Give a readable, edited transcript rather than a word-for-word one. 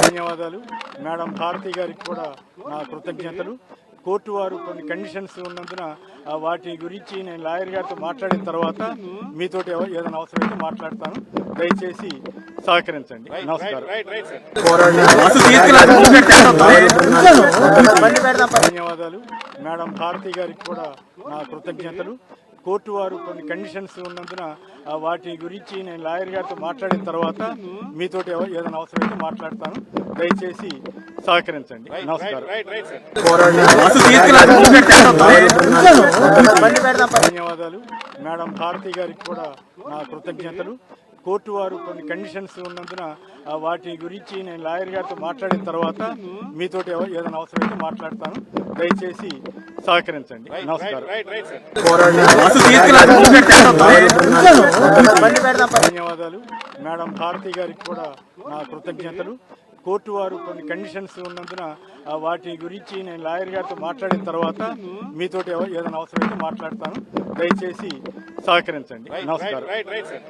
ధన్యవాదాలు మేడం భారతి గారికి కూడా నా కృతజ్ఞతలు. కోర్టు వారు కొన్ని కండిషన్స్ ఉన్నందున వాటి గురించి నేను లాయర్ గారితో మాట్లాడిన తర్వాత మీతోటి ఏదైనా అవసరమైతే మాట్లాడతాను. దయచేసి సహకరించండి. నమస్కారం. ధన్యవాదాలు మేడం భారతి గారికి కూడా నా కృతజ్ఞతలు. కోర్టు వారు కొన్ని కండిషన్స్ ఉన్నందున వాటి గురించి నేను లాయర్ గారితో మాట్లాడిన తర్వాత మీతోటి ఏదైనా అవసరమైతే మాట్లాడతాను. దయచేసి సహకరించండి. నమస్కారం. ధన్యవాదాలు మేడం భారతి గారికి కూడా నా కృతజ్ఞతలు. కోర్టు వారు కొన్ని కండిషన్స్ ఉన్నందున వాటి గురించి నేను లాయర్ గారితో మాట్లాడిన తర్వాత మీతోటి ఏదైనా అవసరమైతే మాట్లాడతాను. దయచేసి సహకరించండి. నమస్కారం. ధన్యవాదాలు మేడం భారతి గారికి కూడా నా కృతజ్ఞతలు. కోర్టు వారు కొన్ని కండిషన్స్ ఉన్నందున వాటి గురించి నేను లాయర్ గారితో మాట్లాడిన తర్వాత మీతోటి ఏదైనా అవసరమైతే మాట్లాడతాను. దయచేసి సహకరించండి. నమస్కారం.